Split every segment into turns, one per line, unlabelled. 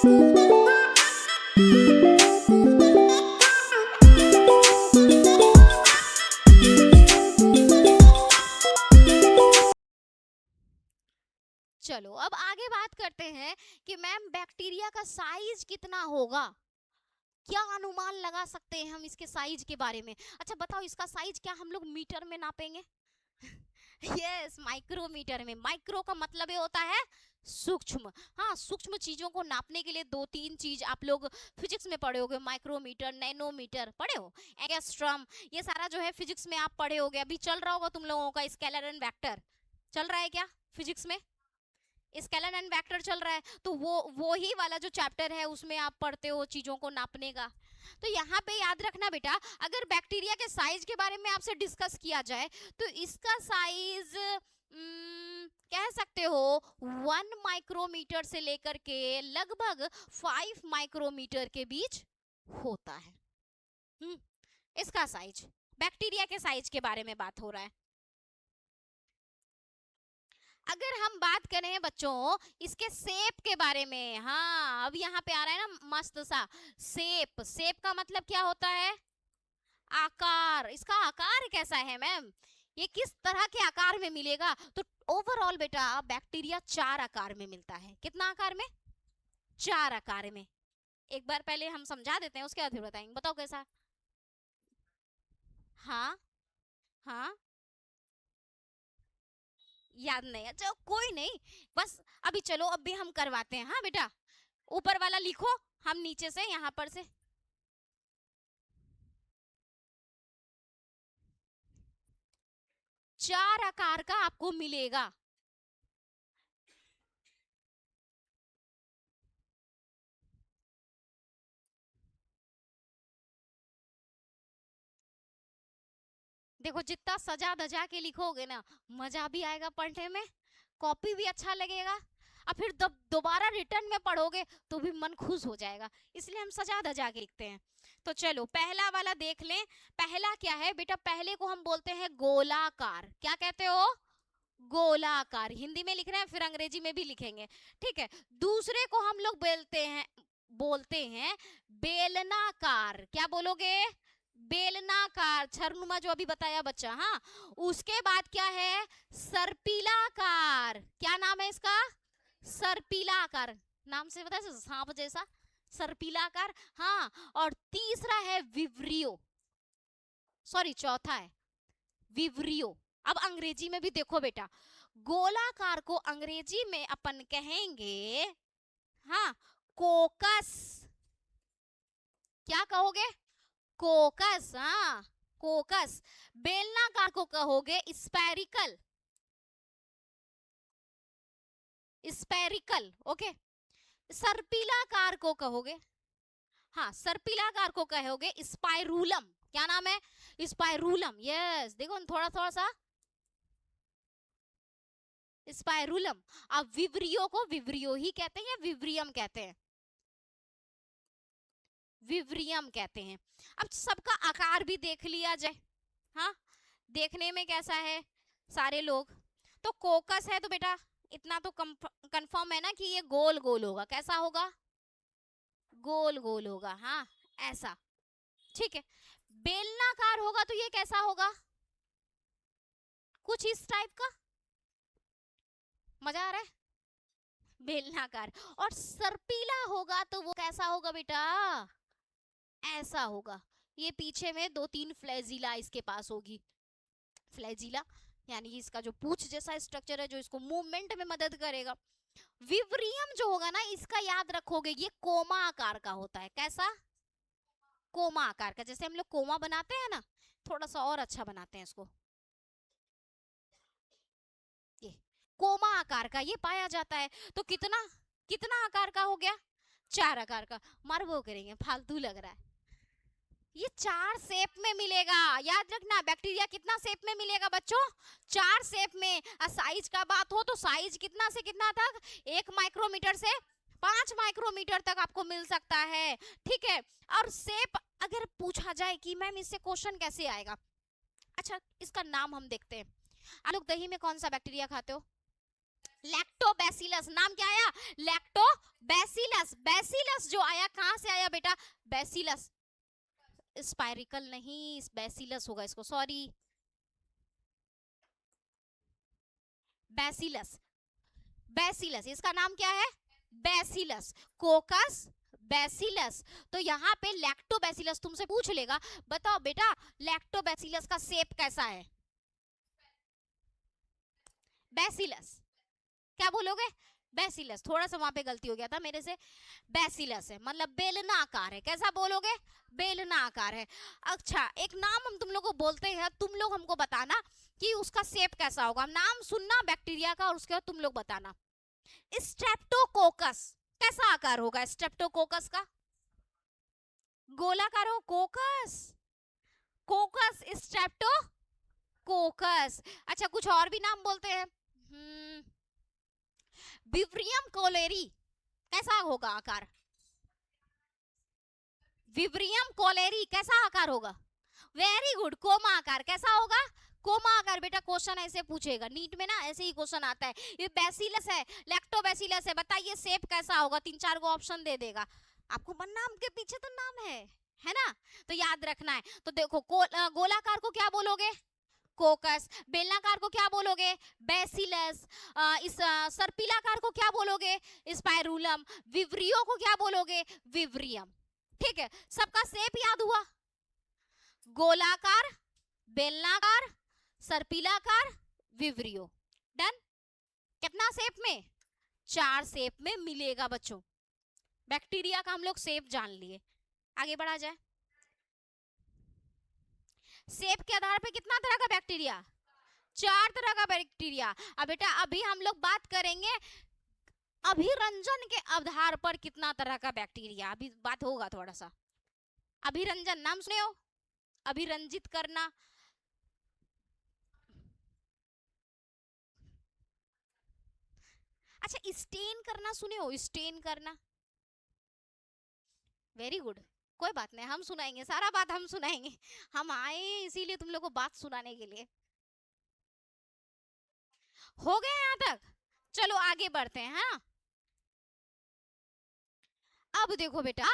चलो अब आगे बात करते हैं कि मैम बैक्टीरिया का साइज कितना होगा, क्या अनुमान लगा सकते हैं हम इसके साइज के बारे में। अच्छा बताओ, इसका साइज क्या हम लोग मीटर में नापेंगे? यस, माइक्रोमीटर में। माइक्रो का मतलब ये होता है सूक्ष्म। हाँ, सूक्ष्म चीजों को नापने के लिए दो तीन चीज आप लोग फिजिक्स में पढ़े होगे, माइक्रोमीटर, नैनोमीटर पढ़े हो, एंगस्ट्रॉम, ये सारा जो है फिजिक्स में आप पढ़े होगे। अभी चल रहा होगा तुम लोगों का स्केलर एंड वेक्टर, चल रहा है क्या फिजिक्स में? स्केलर एंड वेक्टर चल रहा है, तो वो ही वाला जो चैप्टर है उसमें आप पढ़ते हो चीजों को नापने का। तो यहाँ पे याद रखना बेटा, अगर बैक्टीरिया के साइज के बारे में आपसे डिस्कस किया जाए तो इसका साइज कह सकते हो 1 माइक्रोमीटर से लेकर के लगभग 5 माइक्रोमीटर के बीच होता है। इसका साइज, बैक्टीरिया के साइज के बारे में बात हो रहा है। अगर हम बात करें बच्चों इसके शेप के बारे में, हाँ अब यहाँ पे आ रहा है ना मस्त सा शेप। शेप का मतलब क्या होता है? आकार। इसका आकार कैसा है मैम, ये किस तरह के आकार में मिलेगा? तो ओवरऑल बेटा बैक्टीरिया 4 आकार में मिलता है। कितना आकार में? 4 आकार में। एक बार पहले हम समझा देते हैं, उसके बाद फिर बताएंगे। बताओ कैसा? हाँ हाँ, याद नहीं? अच्छा कोई नहीं, बस अभी चलो अभी हम करवाते हैं। हाँ बेटा, ऊपर वाला लिखो, हम नीचे से यहाँ पर से 4 आकार का आपको मिलेगा। देखो जितना सजा धजा के लिखोगे ना मजा भी आएगा पढ़ने में, कॉपी भी अच्छा लगेगा, और फिर दोबारा रिटर्न में पढ़ोगे तो भी मन खुश हो जाएगा, इसलिए हम सजा धजा के लिखते हैं। तो चलो पहला वाला देख लें। पहला क्या है बेटा? पहले को हम बोलते हैं गोलाकार। क्या कहते हो? गोलाकार। हिंदी में लिख रहे हैं, फिर अंग्रेजी में भी लिखेंगे, ठीक है। दूसरे को हम लोग बोलते हैं बेलनाकार। क्या बोलोगे? बेलनाकार, छरनुमा जो अभी बताया बच्चा। हाँ, उसके बाद क्या है? सर्पिलाकार। क्या नाम है इसका? सर्पिलाकार। नाम से पता है, सांप जैसा सर्पिलाकार। हाँ, और तीसरा है विवरियो, सॉरी चौथा है विवरियो। अब अंग्रेजी में भी देखो बेटा, गोलाकार को अंग्रेजी में अपन कहेंगे, हाँ, कोकस। क्या कहोगे? कोकस। हाँ, कोकस। बेलनाकार को कहोगे स्पेरिकल। Spherical, okay. सर्पिलाकार को कहोगे, हाँ, सर्पिलाकार को कहोगे स्पाइरूलम। क्या नाम है? स्पाइरूलम। यस, देखो थोड़ा थोड़ा सा स्पाइरूलम। अब विवरियो को विवरियो ही कहते हैं या विवरियम कहते हैं? विवरियम कहते हैं। अब सबका आकार भी देख लिया जाए, हाँ, देखने में कैसा है सारे लोग। तो कोकस है तो बेटा इतना तो कंफर्म है ना कि ये गोल गोल होगा। कैसा होगा? गोल गोल होगा, हाँ ऐसा, ठीक है। बेलनाकार होगा तो ये कैसा होगा? कुछ इस टाइप का। मजा आ रहा है? बेलनाकार। और सर्पीला होगा तो वो कैसा होगा बेटा? ऐसा होगा। ये पीछे में 2-3 फ्लैजिला इसके पास होगी। फ्लैजिला यानी इसका जो पूंछ जैसा स्ट्रक्चर है जो इसको मूवमेंट में मदद करेगा। विवरियम जो होगा ना, इसका याद रखोगे, ये कोमा आकार का होता है। कैसा? कोमा आकार का। जैसे हम लोग कोमा बनाते हैं ना, थोड़ा सा और अच्छा बनाते हैं इसको। ये कोमा आकार का ये पाया जाता है। तो कितना कितना आकार का हो गया? 4 आकार का। मार वो करेंगे, फालतू लग रहा है। ये 4 शेप में मिलेगा। याद रखना, बैक्टीरिया कितना शेप में मिलेगा बच्चों? 4 शेप में। साइज का बात हो तो साइज कितना से कितना तक? 1 माइक्रोमीटर से 5 माइक्रोमीटर तक आपको मिल सकता है, ठीक है। और शेप अगर पूछा जाए कि मैम इससे क्वेश्चन कैसे आएगा, अच्छा इसका नाम हम देखते हैं। आप लोग दही में कौन सा बैक्टीरिया खाते हो? लैक्टोबैसिलस, नाम क्या आया? लैक्टोबैसिलस। बैसिलस जो आया कहां से आया बेटा? बैसिलस, स्पाइरिकल नहीं, बैसिलस होगा इसको, सॉरी, बैसिलस। बैसिलस, इसका नाम क्या है? Bacillus, कोकस bacillus. तो यहाँ पे लैक्टोबैसिलस तुमसे पूछ लेगा, बताओ बेटा लैक्टोबैसिलस का शेप कैसा है? बैसिलस, क्या बोलोगे? बैसिलस, थोड़ा सा वहां पे गलती हो गया था मेरे से, बैसिलस है, मतलब बेलना आकार है। कैसा बोलोगे? बेलना आकार है। अच्छा, एक नाम हम तुम लोग को बोलते हैं, तुम लोग हमको बताना कि उसका शेप कैसा होगा। नाम सुनना बैक्टीरिया का और उसके बाद तुम लोग बताना। स्ट्रेप्टोकोकस, कैसा आकार होगा स्ट्रेप्टोकोकस का? गोलाकार हो, कोकस, कोकस स्ट्रेप्टोकोकस। अच्छा, कुछ और भी नाम बोलते हैं। विब्रियम कोलेरी, कैसा होगा आकार? विब्रियम कोलेरी कैसा आकार होगा? वेरी गुड, कोमा आकार। कैसा होगा? कोमा आकार। बेटा क्वेश्चन ऐसे पूछेगा नीट में ना, ऐसे ही क्वेश्चन आता है। ये बैसिलस है, लैक्टोबैसिलस है, बताइए शेप कैसा होगा? 3-4 को ऑप्शन दे देगा आपको, मन नाम के पीछे तो नाम है ना, तो याद रखना है। तो देखो गोलाकार को क्या बोलोगे? कोकस। बेलनाकार को क्या बोलोगे? बैसिलस। इस सर्पिलाकार को क्या बोलोगे? स्पाइरुलम। विव्रियो को क्या बोलोगे? विव्रियम। ठीक है, सबका शेप याद हुआ? गोलाकार, बेलनाकार, सर्पिलाकार, विव्रियो। डन। कितना शेप में? 4 शेप में मिलेगा बच्चों। बैक्टीरिया का हम लोग शेप जान लिए, आगे बढ़ा जाए। शेप के आधार पे कितना तरह का बैक्टीरिया? 4 तरह का बैक्टीरिया। अब बेटा अभी हम लोग बात करेंगे अभिरंजन के आधार पर कितना तरह का बैक्टीरिया, अभी बात होगा थोड़ा सा। अभिरंजन नाम सुने हो? अभिरंजित करना। अच्छा, स्टेन करना सुने हो? स्टेन करना, वेरी गुड, कोई बात नहीं, हम सुनाएंगे, सारा बात हम सुनाएंगे। हम आए इसीलिए तुम लोग को बात सुनाने के लिए। हो गया यहाँ तक? चलो आगे बढ़ते हैं, हाँ। अब देखो बेटा,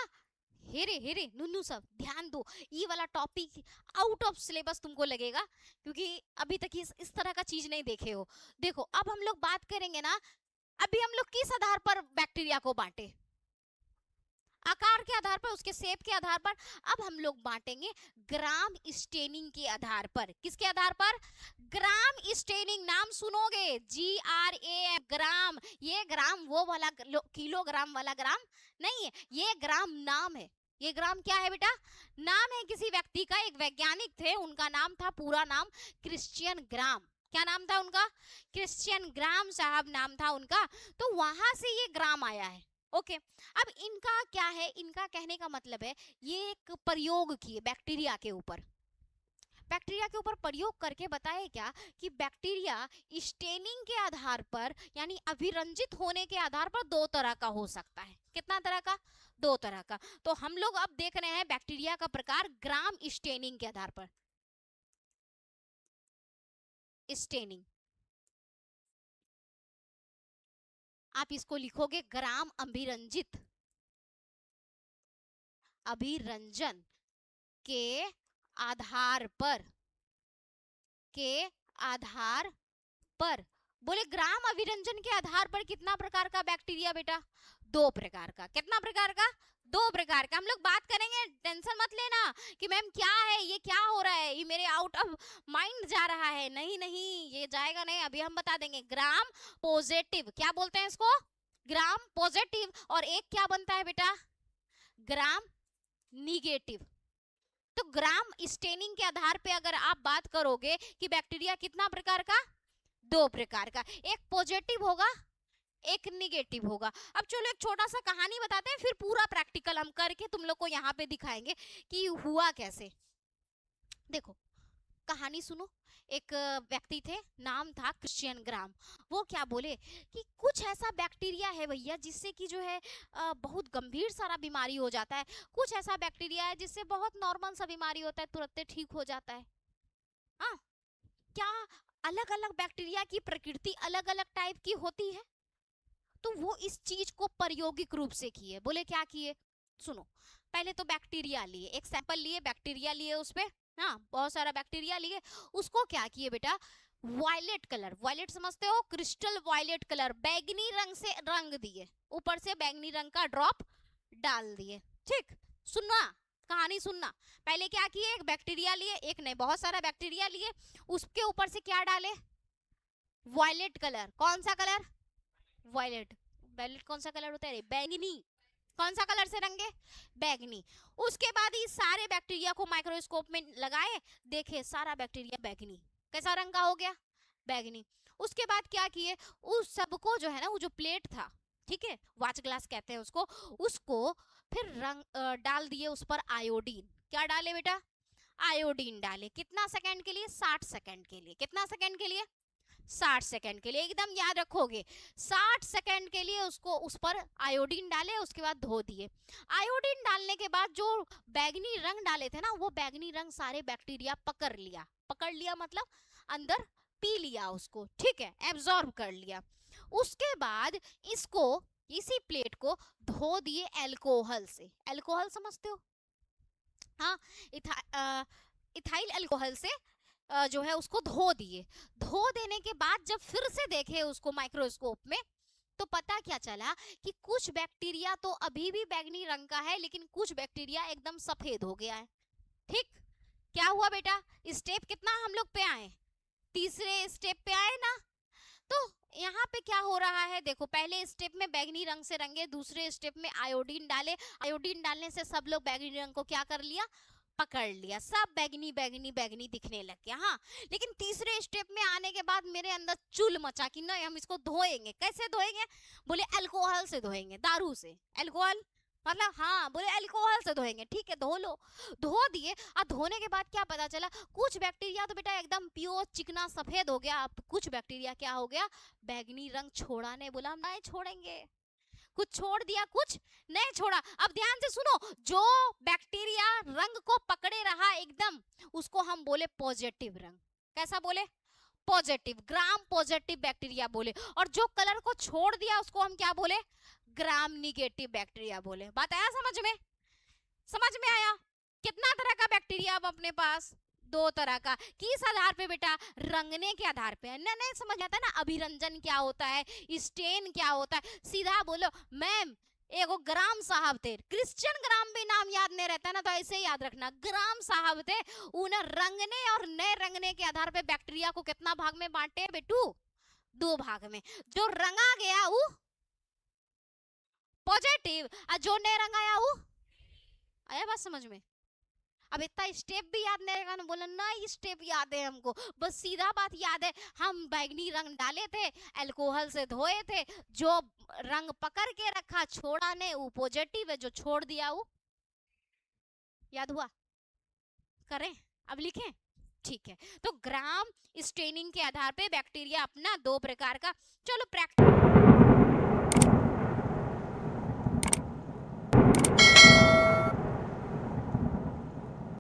हेरे हेरे नुन्नू सब ध्यान दो, ये वाला टॉपिक आउट ऑफ सिलेबस तुमको लगेगा, क्योंकि अभी तक इस तरह का चीज नहीं देखे हो। देखो अब हम लोग बात करेंगे ना, अभी हम लोग किस आधार पर बैक्टीरिया को बांटे? आकार के आधार पर, उसके शेप के आधार पर। अब हम लोग बांटेंगे ग्राम स्टेनिंग के आधार पर। किसके आधार पर? Gram staining. नाम सुनोगे, GRAM, ग्राम। ये ग्राम वो वाला किलोग्राम वाला ग्राम नहीं है, ये ग्राम नाम है। ये ग्राम क्या है बेटा? नाम है किसी व्यक्ति का, एक वैज्ञानिक थे, उनका नाम था, पूरा नाम क्रिश्चियन ग्राम। क्या नाम था उनका? क्रिश्चियन ग्राम साहब नाम था उनका। तो वहां से ये ग्राम आया है। ओके, अब इनका क्या है, इनका कहने का मतलब है ये एक प्रयोग किए बैक्टीरिया के ऊपर। बैक्टीरिया के ऊपर प्रयोग करके बताए क्या कि बैक्टीरिया स्टेनिंग के आधार पर, यानी अभिरंजित होने के आधार पर 2 तरह का हो सकता है। कितना तरह का? 2 तरह का। तो हम लोग अब देख रहे हैं बैक्टीरिया का प्रकार ग्राम स्टेनिंग के आधार पर। स्टेनिंग, आप इसको लिखोगे ग्राम अभिरंजित, अभिरंजन के आधार पर, के आधार पर। बोले ग्राम अभिरंजन के आधार पर कितना प्रकार का बैक्टीरिया बेटा? 2 प्रकार का। कितना प्रकार का? 2 प्रकार का। हम लोग बात करेंगे, टेंशन मत लेना कि मैम क्या है, ये क्या हो रहा है, ये मेरे आउट ऑफ माइंड जा रहा है। नहीं नहीं, ये जाएगा नहीं, अभी हम बता देंगे। ग्राम पॉजिटिव, क्या बोलते हैं इसको? Gram positive. और एक क्या बनता है बेटा? ग्राम निगेटिव। तो ग्राम स्टेनिंग के आधार पे अगर आप बात करोगे कि बैक्टीरिया कितना प्रकार का? 2 प्रकार का। एक पॉजिटिव होगा, एक निगेटिव होगा। अब चलो एक छोटा सा कहानी बताते हैं, फिर पूरा प्रैक्टिकल हम करके तुम लोग को यहाँ पे दिखाएंगे कि हुआ कैसे। देखो कहानी सुनो। एक व्यक्ति थे, नाम था क्रिश्चियन ग्राम। वो क्या बोले कि कुछ ऐसा बैक्टीरिया है भैया जिससे कि जो है बहुत गंभीर सारा बीमारी हो जाता है। कुछ ऐसा बैक्टीरिया है जिससे बहुत नॉर्मल सा बीमारी होता है, तुरंत ठीक हो जाता है। हाँ, क्या अलग अलग बैक्टीरिया की प्रकृति अलग अलग टाइप की होती है, तो वो इस चीज को प्रायोगिक रूप से किए। बोले क्या किए, सुनो। पहले तो बैक्टीरिया लिए, एक सैंपल लिए, बैक्टीरिया लिए, उस पे हाँ बहुत सारा बैक्टीरिया लिए, उसको क्या किए बेटा, वायलेट कलर, वायलेट समझते हो, क्रिस्टल वायलेट कलर, बैगनी रंग से रंग दिए, ऊपर से बैगनी रंग का ड्रॉप डाल दिए। ठीक, सुनना कहानी सुनना। पहले क्या किए, एक बैक्टीरिया लिए, एक नहीं बहुत सारा बैक्टीरिया लिए, उसके ऊपर से क्या डाले, वायलेट कलर। कौन सा कलर, वायलेट। वायलेट कौन सा कलर होता है, बैंगनी। कौन सा कलर से रंगे, बैगनी। उसके बाद इस सारे बैक्टीरिया को माइक्रोस्कोप में लगाए, देखे सारा बैक्टीरिया बैगनी, कैसा रंग का हो गया, बैगनी। उसके बाद क्या किए, उस सबको जो है ना, वो जो प्लेट था, ठीक है, वाच ग्लास कहते हैं उसको, उसको फिर रंग डाल दिए उस पर आयोडीन। क्या डाले बेटा, आयोडीन डाले। कितना सेकंड के लिए, 60 सेकंड के लिए। कितना सेकंड के लिए, 60 सेकंड के लिए, एकदम याद रखोगे। 60 सेकंड के लिए उसको उस पर आयोडीन डाले, उसके बाद धो दिए। आयोडीन डालने के बाद जो बैगनी रंग डाले थे ना, वो बैगनी रंग सारे बैक्टीरिया पकड़ लिया। पकड़ लिया मतलब अंदर पी लिया उसको, ठीक है, एब्जॉर्ब कर लिया। उसके बाद इसको, इसी प्लेट को धो दिए अल्कोहल से। अल्कोहल समझते हो, हाँ, इथाइल अल्कोहल से जो है उसको धो दिए। धो देने के बाद जब फिर से देखे उसको माइक्रोस्कोप में, तो पता क्या चला कि कुछ बैक्टीरिया तो अभी भी बैगनी रंग का है, लेकिन कुछ बैक्टीरिया एकदम सफेद हो गया है। ठीक, क्या हुआ बेटा, स्टेप कितना हम लोग पे आए, तीसरे स्टेप पे आए ना। तो यहाँ पे क्या हो रहा है, देखो, पहले स्टेप में बैगनी रंग से रंगे, दूसरे स्टेप में आयोडीन डाले। आयोडीन डालने से सब लोग बैगनी रंग को क्या कर लिया, पकड़ लिया, सब बैगनी बैगनी बैगनी दिखने लग गया। हाँ, लेकिन तीसरे स्टेप में आने के बाद मेरे अंदर चुल मचा कि नहीं, हम इसको धोएंगे। कैसे धोएंगे, बोले अल्कोहल से धोएंगे, दारू से। अल्कोहल मतलब, हाँ, बोले अल्कोहल से धोएंगे। ठीक है, धो लो। धो दिए। और धोने के बाद क्या पता चला, कुछ बैक्टीरिया तो बेटा एकदम प्योर चिकना सफेद हो गया, अब कुछ बैक्टीरिया क्या हो गया, बैगनी रंग छोड़ा नहीं। बोला हम नहीं छोड़ेंगे, कुछ छोड़ दिया, कुछ नहीं छोड़ा। अब ध्यान से सुनो, जो बैक्टीरिया रंग को पकड़े रहा एकदम, उसको हम बोले पॉजिटिव रंग। कैसा बोले, पॉजिटिव, ग्राम पॉजिटिव बैक्टीरिया बोले। और जो कलर को छोड़ दिया उसको हम क्या बोले, ग्राम निगेटिव बैक्टीरिया बोले। बात आया समझ में, समझ में आया। कितना तरह का बैक्टीरिया अब अपने पास, 2 तरह का। किस आधार पे बेटा, रंगने के आधार पे। नहीं समझ आता ना, अभिरंजन क्या होता है, स्टेन क्या होता है। सीधा बोलो मैम, एगो ग्राम साहब थे, क्रिश्चियन ग्राम भी नाम याद नहीं रहता ना, तो ऐसे ही याद रखना, ग्राम साहब थे। उन्हें रंगने और न रंगने के आधार पे बैक्टीरिया को कितना भाग में बांटे बेटू, 2 भाग में। जो रंगा गया वो पॉजिटिव, और जो नहीं रंगाया वो, आया बात समझ में। अब इतना स्टेप भी याद नहीं रहेगा ना, बोला नहीं स्टेप याद है हमको, बस सीधा बात याद है, हम बैगनी रंग डाले थे, अल्कोहल से धोए थे, जो रंग पकड़ के रखा छोड़ा ने वो पॉजिटिव है, जो छोड़ दिया वो, याद हुआ, करें अब लिखें, ठीक है। तो ग्राम स्टेनिंग के आधार पे बैक्टीरिया अपना 2 प्रकार का, चलो प्रैक्टिस